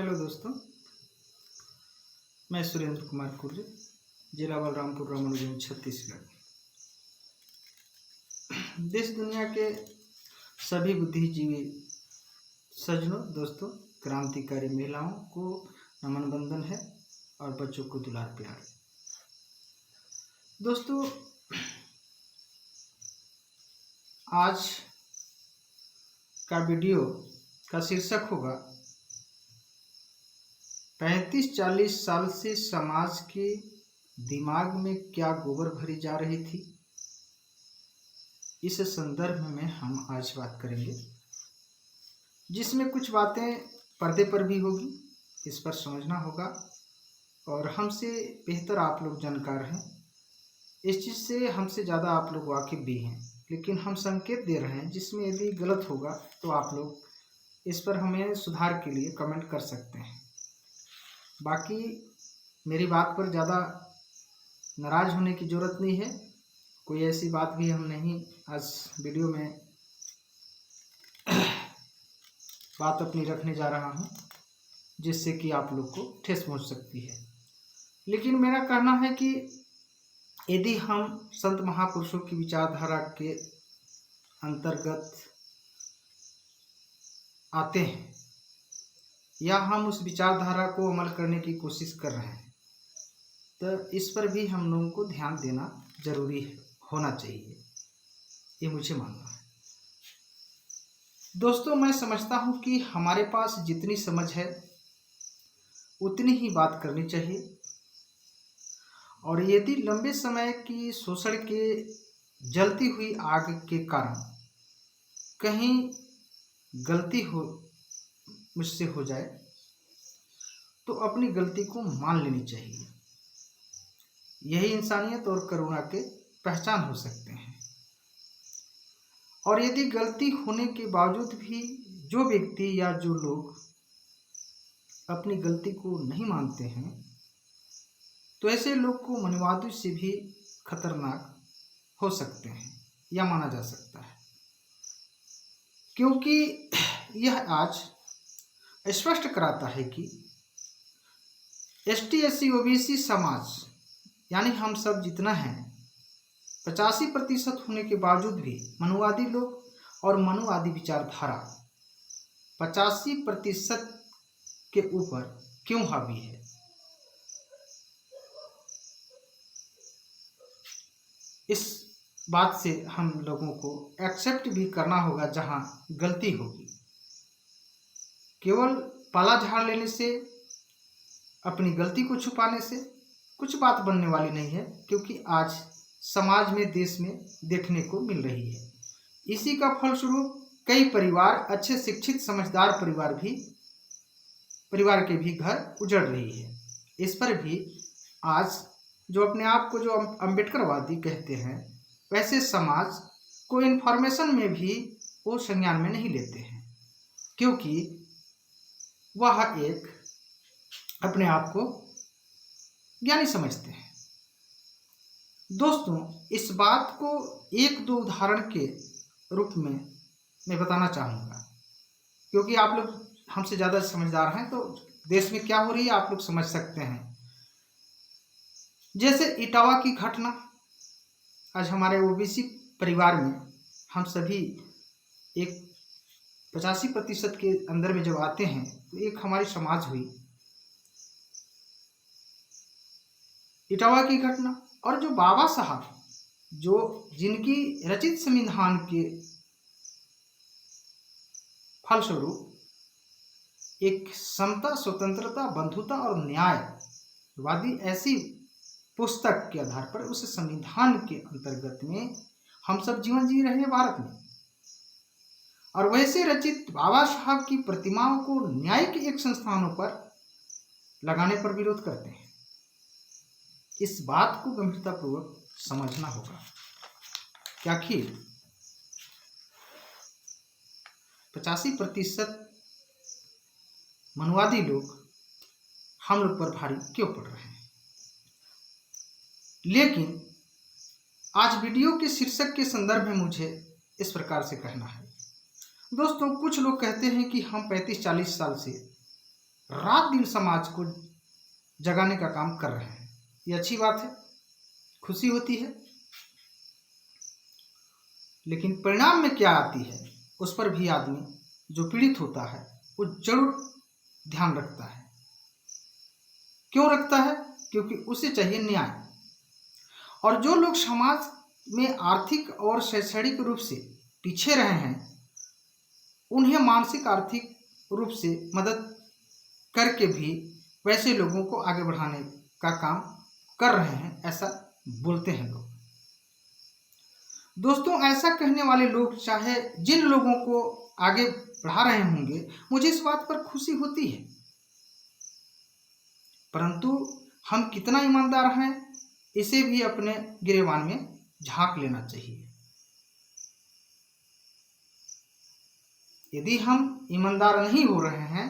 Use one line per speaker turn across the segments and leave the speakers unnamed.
Hello दोस्तों, मैं सुरेंद्र कुमार कुर्रे, जिला बलरामपुर, रामानुजन, छत्तीसगढ़। देश दुनिया के सभी बुद्धिजीवी सज्जनों, दोस्तों, क्रांतिकारी महिलाओं को नमन बंदन है और बच्चों को दुलार प्यार। दोस्तों, आज का वीडियो का शीर्षक होगा 35-40 साल से समाज के दिमाग में क्या गोबर भरी जा रही थी। इस संदर्भ में हम आज बात करेंगे, जिसमें कुछ बातें पर्दे पर भी होगी, इस पर समझना होगा। और हमसे बेहतर आप लोग जानकार हैं, इस चीज़ से हमसे ज़्यादा आप लोग वाकिफ़ भी हैं, लेकिन हम संकेत दे रहे हैं, जिसमें यदि गलत होगा तो आप लोग इस पर हमें सुधार के लिए कमेंट कर सकते हैं। बाकी मेरी बात पर ज़्यादा नाराज़ होने की ज़रूरत नहीं है। कोई ऐसी बात भी हम नहीं आज वीडियो में बात अपनी रखने जा रहा हूँ, जिससे कि आप लोग को ठेस पहुँच सकती है। लेकिन मेरा कहना है कि यदि हम संत महापुरुषों की विचारधारा के अंतर्गत आते हैं या हम उस विचारधारा को अमल करने की कोशिश कर रहे हैं, तो इस पर भी हम लोगों को ध्यान देना जरूरी होना चाहिए, ये मुझे मानना है। दोस्तों, मैं समझता हूँ कि हमारे पास जितनी समझ है उतनी ही बात करनी चाहिए। और यदि लंबे समय की शोषण के जलती हुई आग के कारण कहीं गलती मुझसे हो जाए तो अपनी गलती को मान लेनी चाहिए। यही इंसानियत और करुणा के पहचान हो सकते हैं। और यदि गलती होने के बावजूद भी जो व्यक्ति या जो लोग अपनी गलती को नहीं मानते हैं, तो ऐसे लोग को मनुवादी से भी खतरनाक हो सकते हैं या माना जा सकता है, क्योंकि यह आज स्पष्ट कराता है कि ST SC OBC समाज यानी हम सब जितना हैं 85% होने के बावजूद भी मनुवादी लोग और मनुवादी विचारधारा 85% के ऊपर क्यों हावी है। इस बात से हम लोगों को एक्सेप्ट भी करना होगा जहां गलती होगी। केवल पाला झाड़ लेने से, अपनी गलती को छुपाने से कुछ बात बनने वाली नहीं है, क्योंकि आज समाज में, देश में देखने को मिल रही है। इसी का फलस्वरूप कई परिवार, अच्छे शिक्षित समझदार परिवार के भी घर उजड़ रही है। इस पर भी आज जो अपने आप को जो अम्बेडकरवादी कहते हैं, वैसे समाज को इन्फॉर्मेशन में भी वो संज्ञान में नहीं लेते हैं, क्योंकि वह एक अपने आप को ज्ञानी समझते हैं। दोस्तों, इस बात को 1-2 उदाहरण के रूप में मैं बताना चाहूँगा, क्योंकि आप लोग हमसे ज़्यादा समझदार हैं, तो देश में क्या हो रही है आप लोग समझ सकते हैं। जैसे इटावा की घटना, आज हमारे OBC परिवार में हम सभी एक 85% के अंदर में जब आते हैं, तो एक हमारी समाज हुई इटावा की घटना। और जो बाबा साहब, जो जिनकी रचित संविधान के फलस्वरूप एक समता, स्वतंत्रता, बंधुता और न्यायवादी ऐसी पुस्तक के आधार पर उस संविधान के अंतर्गत में हम सब जीवन जी रहे हैं भारत में। और वैसे रचित बाबा साहब की प्रतिमाओं को न्यायिक एक संस्थानों पर लगाने पर विरोध करते हैं। इस बात को गंभीरतापूर्वक समझना होगा कि आखिर 85% मनुवादी लोग हम लोग पर भारी क्यों पड़ रहे हैं। लेकिन आज वीडियो के शीर्षक के संदर्भ में मुझे इस प्रकार से कहना है। दोस्तों, कुछ लोग कहते हैं कि हम 35-40 साल से रात दिन समाज को जगाने का काम कर रहे हैं। ये अच्छी बात है, खुशी होती है। लेकिन परिणाम में क्या आती है उस पर भी आदमी जो पीड़ित होता है वो जरूर ध्यान रखता है। क्यों रखता है? क्योंकि उसे चाहिए न्याय। और जो लोग समाज में आर्थिक और शैक्षणिक रूप से पीछे रहे हैं उन्हें मानसिक आर्थिक रूप से मदद करके भी वैसे लोगों को आगे बढ़ाने का काम कर रहे हैं, ऐसा बोलते हैं लोग। दोस्तों, ऐसा कहने वाले लोग चाहे जिन लोगों को आगे बढ़ा रहे होंगे, मुझे इस बात पर खुशी होती है, परंतु हम कितना ईमानदार हैं इसे भी अपने गिरेबान में झांक लेना चाहिए। यदि हम ईमानदार नहीं हो रहे हैं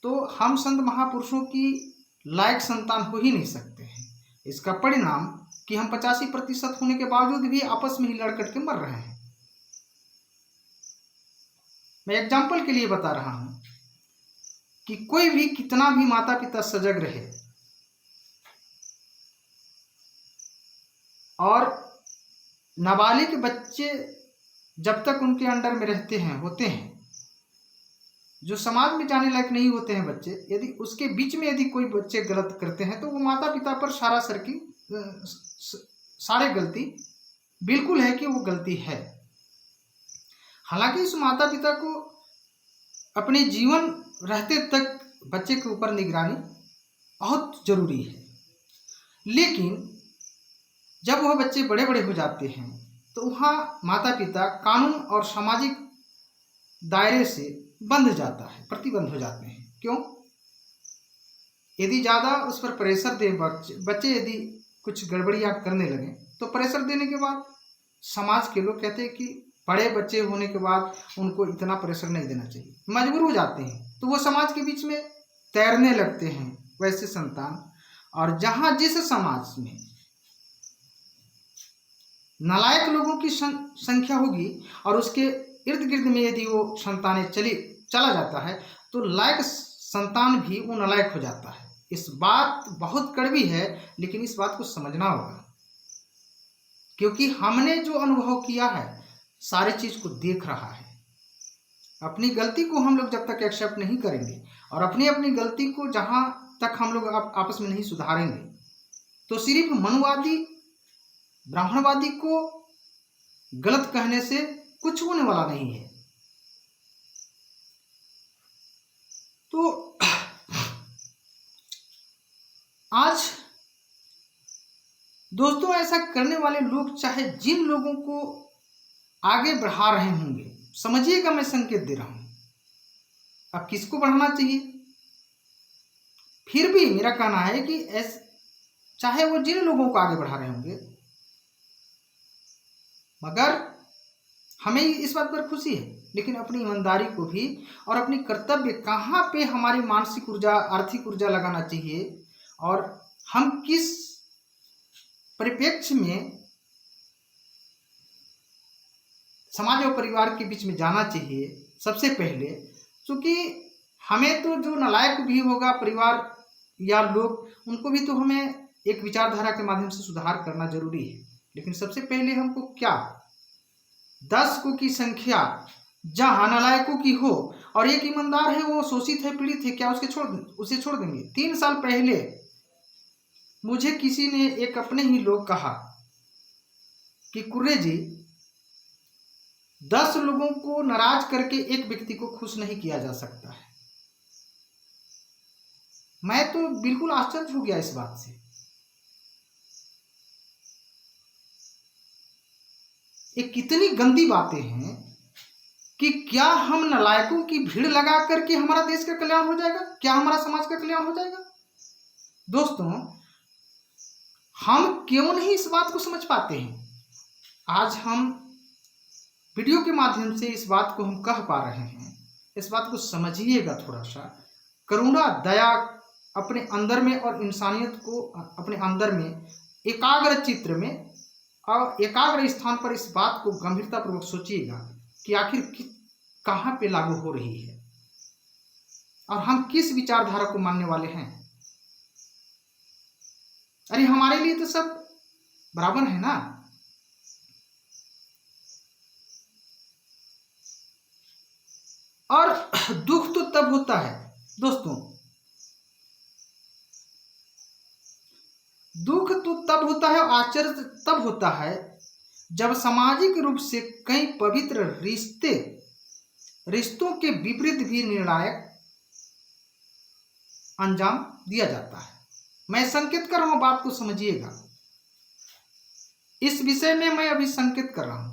तो हम संत महापुरुषों की लायक संतान हो ही नहीं सकते हैं। इसका परिणाम कि हम 85% होने के बावजूद भी आपस में ही लड़कट के मर रहे हैं। मैं एग्जाम्पल के लिए बता रहा हूं कि कोई भी कितना भी माता पिता सजग रहे और नाबालिग बच्चे जब तक उनके अंडर में रहते हैं होते हैं, जो समाज में जाने लायक नहीं होते हैं बच्चे, यदि उसके बीच में यदि कोई बच्चे गलत करते हैं तो वो माता पिता पर सारे गलती बिल्कुल है कि वो गलती है। हालांकि इस माता पिता को अपने जीवन रहते तक बच्चे के ऊपर निगरानी बहुत जरूरी है, लेकिन जब वह बच्चे बड़े बड़े हो जाते हैं तो वहाँ माता पिता कानून और सामाजिक दायरे से बंध जाता है, प्रतिबंध हो जाते हैं। क्यों? यदि ज़्यादा उस पर प्रेशर दे बच्चे यदि कुछ गड़बड़ियाँ करने लगे तो प्रेशर देने के बाद समाज के लोग कहते हैं कि बड़े बच्चे होने के बाद उनको इतना प्रेशर नहीं देना चाहिए, मजबूर हो जाते हैं, तो वो समाज के बीच में तैरने लगते हैं वैसे संतान। और जहाँ जिस समाज में नालायक लोगों की संख्या होगी और उसके इर्द गिर्द में यदि वो संतानें चला जाता है तो लायक संतान भी वो नालायक हो जाता है। इस बात बहुत कड़वी है, लेकिन इस बात को समझना होगा, क्योंकि हमने जो अनुभव किया है सारी चीज को देख रहा है। अपनी गलती को हम लोग जब तक एक्सेप्ट नहीं करेंगे और अपनी गलती को जहां तक हम लोग आपस में नहीं सुधारेंगे तो सिर्फ मनुवादी ब्राह्मणवादी को गलत कहने से कुछ होने वाला नहीं है। तो आज दोस्तों, ऐसा करने वाले लोग चाहे जिन लोगों को आगे बढ़ा रहे होंगे, समझिएगा मैं संकेत दे रहा हूं, अब किसको बढ़ाना चाहिए? फिर भी मेरा कहना है कि चाहे वो जिन लोगों को आगे बढ़ा रहे होंगे, मगर हमें इस बात पर खुशी है, लेकिन अपनी ईमानदारी को भी और अपनी कर्तव्य कहाँ पे हमारी मानसिक ऊर्जा आर्थिक ऊर्जा लगाना चाहिए और हम किस परिप्रेक्ष्य में समाज और परिवार के बीच में जाना चाहिए। सबसे पहले क्योंकि हमें तो जो नालायक भी होगा परिवार या लोग, उनको भी तो हमें एक विचारधारा के माध्यम से सुधार करना जरूरी है। लेकिन सबसे पहले हमको क्या 10 की संख्या जहां नालायकों की हो और एक ईमानदार है, वो शोषित है, पीड़ित है, क्या उसे छोड़ देंगे? 3 साल पहले मुझे किसी ने एक अपने ही लोग कहा कि कुर्रे जी 10 लोगों को नाराज करके एक व्यक्ति को खुश नहीं किया जा सकता है। मैं तो बिल्कुल आश्चर्य हो गया इस बात से। ये कितनी गंदी बातें हैं कि क्या हम नालायकों की भीड़ लगा करके हमारा देश का कल्याण हो जाएगा? क्या हमारा समाज का कल्याण हो जाएगा? दोस्तों, हम क्यों नहीं इस बात को समझ पाते हैं? आज हम वीडियो के माध्यम से इस बात को हम कह पा रहे हैं। इस बात को समझिएगा, थोड़ा सा करुणा दया अपने अंदर में और इंसानियत को अपने अंदर में एकाग्र चित्र में और एकाग्र स्थान पर इस बात को गंभीरता पूर्वक सोचिएगा कि आखिर कहाँ पे लागू हो रही है। और हम किस विचारधारा को मानने वाले हैं। अरे हमारे लिए तो सब बराबर है ना। और दुख तो तब होता है दोस्तों, दुख तो तब होता है, आश्चर्य तब होता है जब सामाजिक रूप से कई पवित्र रिश्तों के विपरीत भी निर्णायक अंजाम दिया जाता है। मैं संकेत कर रहा हूं, बात को समझिएगा। इस विषय में मैं अभी संकेत कर रहा हूं।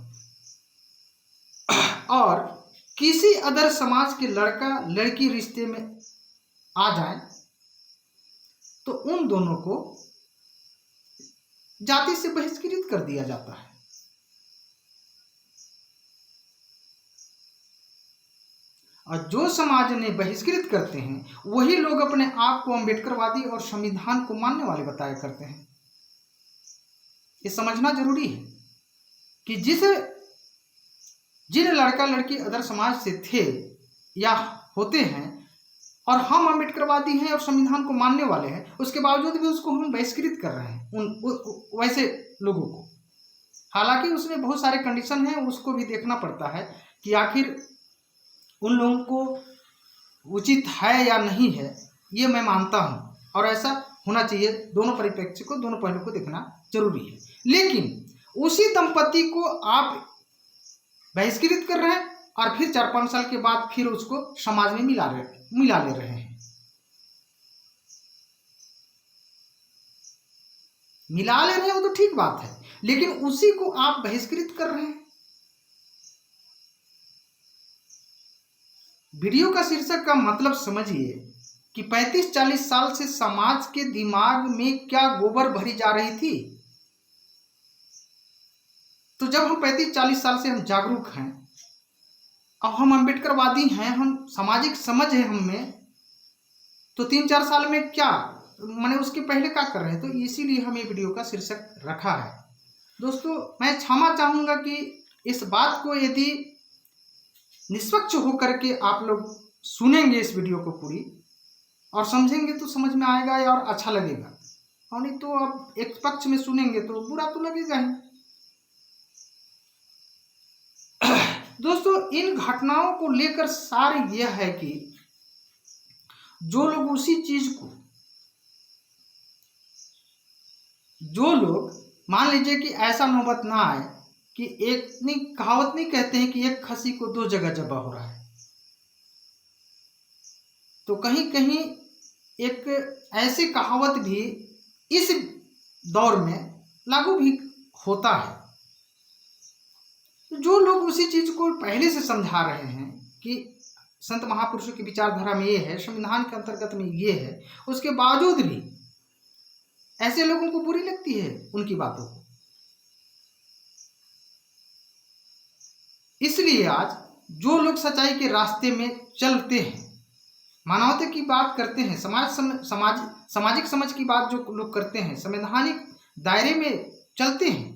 और किसी अदर समाज के लड़का लड़की रिश्ते में आ जाए तो उन दोनों को जाति से बहिष्कृत कर दिया जाता है। और जो समाज ने बहिष्कृत करते हैं वही लोग अपने आप को अम्बेडकरवादी और संविधान को मानने वाले बताया करते हैं। ये समझना जरूरी है कि जिन लड़का लड़की अदर समाज से थे या होते हैं और हम अम्बेडकरवादी हैं और संविधान को मानने वाले हैं, उसके बावजूद भी उसको हम बहिष्कृत कर रहे हैं वैसे लोगों को। हालांकि उसमें बहुत सारे कंडीशन हैं, उसको भी देखना पड़ता है कि आखिर उन लोगों को उचित है या नहीं है। ये मैं मानता हूँ और ऐसा होना चाहिए। दोनों परिप्रेक्ष्य को, दोनों पहलू को देखना जरूरी है। लेकिन उसी दंपति को आप बहिष्कृत कर रहे हैं और फिर 4-5 साल के बाद फिर उसको समाज में मिला ले रहे हैं। मिला ले रहे हैं वो तो ठीक बात है, लेकिन उसी को आप बहिष्कृत कर रहे हैं। वीडियो का शीर्षक का मतलब समझिए कि 35-40 साल से समाज के दिमाग में क्या गोबर भरी जा रही थी। तो जब हम 35-40 साल से हम जागरूक हैं, अब हम अम्बेडकरवादी हैं, हम सामाजिक समझ है हम में, तो 3-4 साल में क्या मैंने उसके पहले क्या कर रहे हैं। तो इसीलिए हम ये वीडियो का शीर्षक रखा है। दोस्तों मैं क्षमा चाहूँगा कि इस बात को यदि निष्पक्ष होकर के आप लोग सुनेंगे इस वीडियो को पूरी और समझेंगे तो समझ में आएगा और अच्छा लगेगा, और नहीं तो आप एक पक्ष में सुनेंगे तो बुरा तो लगेगा ही। दोस्तों इन घटनाओं को लेकर सार यह है कि जो लोग मान लीजिए कि ऐसा नौबत ना आए कि एक कहावत नहीं कहते हैं कि एक खसी को 2 जगह जबा हो रहा है, तो कहीं कहीं एक ऐसी कहावत भी इस दौर में लागू भी होता है। जो लोग उसी चीज को पहले से समझा रहे हैं कि संत महापुरुषों की विचारधारा में ये है, संविधान के अंतर्गत में ये है, उसके बावजूद भी ऐसे लोगों को बुरी लगती है उनकी बातों को। इसलिए आज जो लोग सच्चाई के रास्ते में चलते हैं, मानवता की बात करते हैं, सामाजिक समझ की बात जो लोग करते हैं, संवैधानिक दायरे में चलते हैं,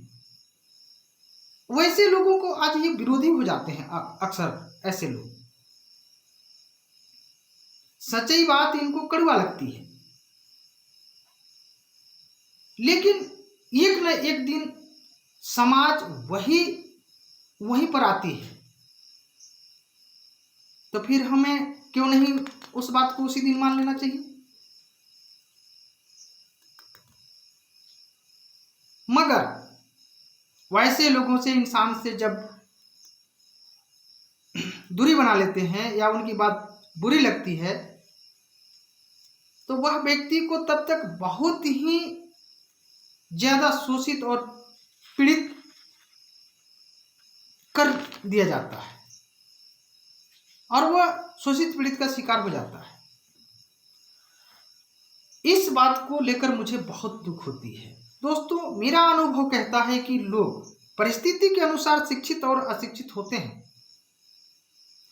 वैसे लोगों को आज ये विरोधी हो जाते हैं। अक्सर ऐसे लोग, सच्चाई बात इनको कड़वा लगती है, लेकिन एक न एक दिन समाज वहीं पर आती है, तो फिर हमें क्यों नहीं उस बात को उसी दिन मान लेना चाहिए। मगर वैसे लोगों से, इंसान से जब दूरी बना लेते हैं या उनकी बात बुरी लगती है, तो वह व्यक्ति को तब तक बहुत ही ज्यादा शोषित और पीड़ित कर दिया जाता है और वह शोषित पीड़ित का शिकार हो जाता है। इस बात को लेकर मुझे बहुत दुख होती है। दोस्तों मेरा अनुभव कहता है कि लोग परिस्थिति के अनुसार शिक्षित और अशिक्षित होते हैं।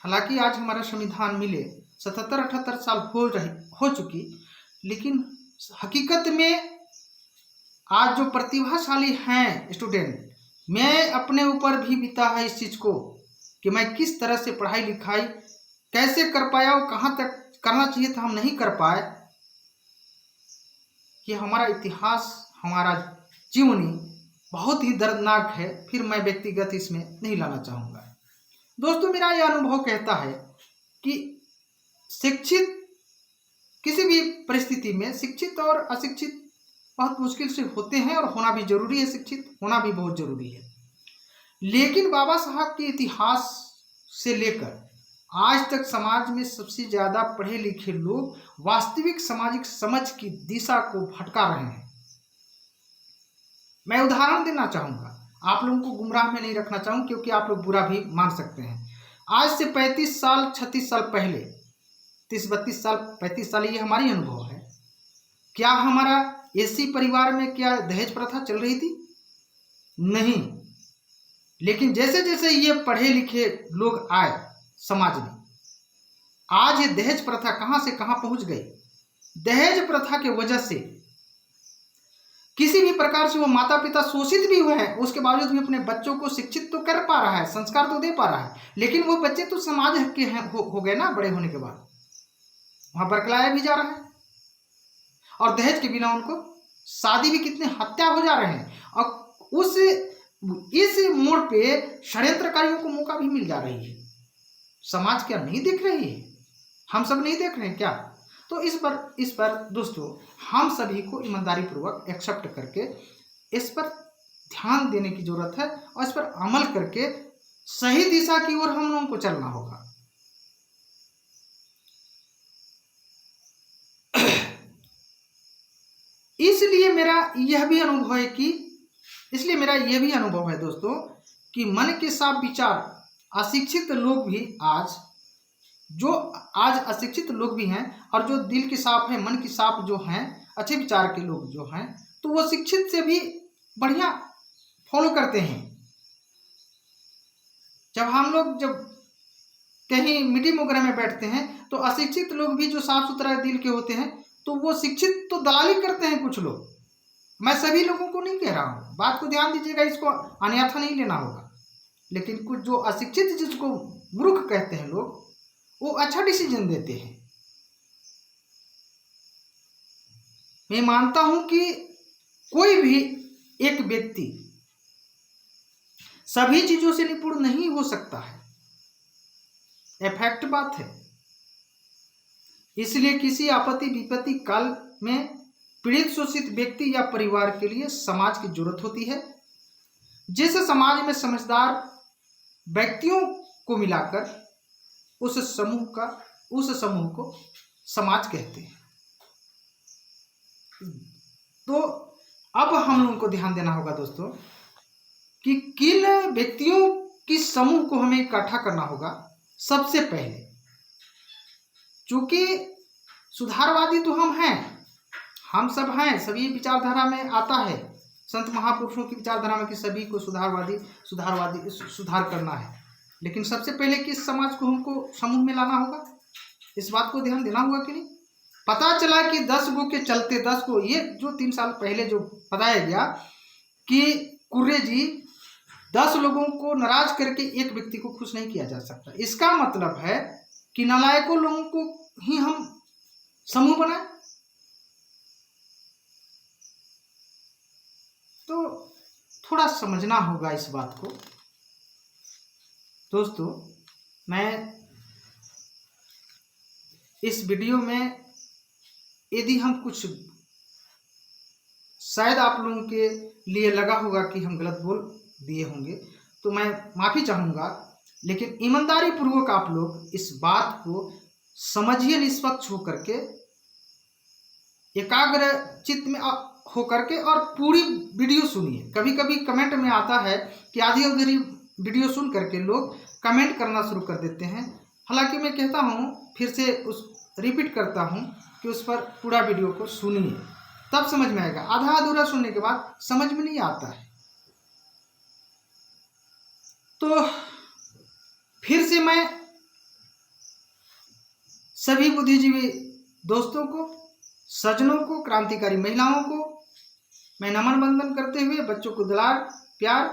हालांकि आज हमारा संविधान मिले 77-78 साल हो चुकी, लेकिन हकीकत में आज जो प्रतिभाशाली हैं स्टूडेंट, मैं अपने ऊपर भी बीता है इस चीज को कि मैं किस तरह से पढ़ाई लिखाई कैसे कर पाया और कहाँ तक करना चाहिए था हम नहीं कर पाए, कि हमारा इतिहास, हमारा जीवनी बहुत ही दर्दनाक है, फिर मैं व्यक्तिगत इसमें नहीं लाना चाहूँगा। दोस्तों, मेरा यह अनुभव कहता है कि शिक्षित किसी भी परिस्थिति में, शिक्षित और अशिक्षित बहुत मुश्किल से होते हैं, और होना भी जरूरी है, शिक्षित होना भी बहुत जरूरी है। लेकिन बाबा साहब के इतिहास से लेकर आज तक समाज में सबसे ज़्यादा पढ़े लिखे लोग वास्तविक सामाजिक समझ की दिशा को भटका रहे हैं। मैं उदाहरण देना चाहूँगा, आप लोगों को गुमराह में नहीं रखना चाहूँ, क्योंकि आप लोग बुरा भी मान सकते हैं। आज से 35 साल 36 साल पहले, 30-32 साल 35 साल, ये हमारी अनुभव है। क्या हमारा एससी परिवार में क्या दहेज प्रथा चल रही थी? नहीं। लेकिन जैसे जैसे ये पढ़े लिखे लोग आए समाज में, आज ये दहेज प्रथा कहां से कहां पहुंच गई। दहेज प्रथा के वजह से किसी भी प्रकार से वो माता पिता शोषित भी हुए हैं, उसके बावजूद भी अपने बच्चों को शिक्षित तो कर पा रहा है, संस्कार तो दे पा रहा है, लेकिन वो बच्चे तो समाज के हैं हो गए ना, बड़े होने के बाद वहां बरकलाया भी जा रहा है, और दहेज के बिना उनको शादी भी, कितने हत्या हो जा रहे हैं, और इस मोड़ पे षड्यंत्रकारियों को मौका भी मिल जा रही है। समाज क्या नहीं देख रही है? हम सब नहीं देख रहे हैं क्या? तो इस पर दोस्तों हम सभी को ईमानदारी पूर्वक एक्सेप्ट करके इस पर ध्यान देने की जरूरत है, और इस पर अमल करके सही दिशा की ओर हम लोगों को चलना होगा। इसलिए मेरा यह भी अनुभव है दोस्तों कि मन के साफ विचार अशिक्षित लोग भी आज अशिक्षित लोग भी हैं, और जो दिल की साफ है, मन की साफ जो हैं, अच्छे विचार के लोग जो हैं, तो वो शिक्षित से भी बढ़िया फॉलो करते हैं। जब कहीं मीटिंग वगैरह में बैठते हैं, तो अशिक्षित लोग भी जो साफ सुथरा दिल के होते हैं, तो वो शिक्षित तो दलाली करते हैं कुछ लोग। मैं सभी लोगों को नहीं कह रहा हूँ, बात को ध्यान दीजिएगा, इसको अन्यथा नहीं लेना होगा। लेकिन कुछ जो अशिक्षित, जिसको मूर्ख कहते हैं लोग, वो अच्छा डिसीजन देते हैं। मैं मानता हूं कि कोई भी एक व्यक्ति सभी चीजों से निपुण नहीं हो सकता है, यह फैक्ट बात है। इसलिए किसी आपत्ति विपत्ति काल में पीड़ित शोषित व्यक्ति या परिवार के लिए समाज की जरूरत होती है। जिस समाज में समझदार व्यक्तियों को मिलाकर उस समूह को समाज कहते हैं। तो अब हम लोगों को ध्यान देना होगा दोस्तों कि किन व्यक्तियों की समूह को हमें इकट्ठा करना होगा। सबसे पहले, चूंकि सुधारवादी तो हम सब हैं, सभी विचारधारा में आता है, संत महापुरुषों की विचारधारा में कि सभी को सुधार करना है। लेकिन सबसे पहले किस समाज को हमको समूह में लाना होगा, इस बात को ध्यान देना होगा कि नहीं। पता चला कि 10 गो के चलते 10 को, ये जो 3 साल पहले जो बताया गया कि कुर्रे जी 10 लोगों को नाराज करके एक व्यक्ति को खुश नहीं किया जा सकता। इसका मतलब है कि नालायकों लोगों को ही हम समूह बनाए। तो थोड़ा समझना होगा इस बात को दोस्तों। मैं इस वीडियो में यदि हम कुछ, शायद आप लोगों के लिए लगा होगा कि हम गलत बोल दिए होंगे, तो मैं माफ़ी चाहूँगा। लेकिन ईमानदारी पूर्वक आप लोग इस बात को समझिए, निष्पक्ष होकर के, एकाग्र चित्त में होकर के, और पूरी वीडियो सुनिए। कभी कभी कमेंट में आता है कि आधी अधूरी वीडियो सुन करके लोग कमेंट करना शुरू कर देते हैं। हालांकि मैं कहता हूँ, फिर से रिपीट करता हूँ कि उस पर पूरा वीडियो को सुनिए, तब समझ में आएगा। आधा अधूरा सुनने के बाद समझ में नहीं आता है। तो फिर से मैं सभी बुद्धिजीवी दोस्तों को, सज्जनों को, क्रांतिकारी महिलाओं को मैं नमन बंदन करते हुए बच्चों को दुलार प्यार,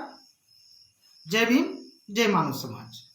जय भीम, जय मानव समाज।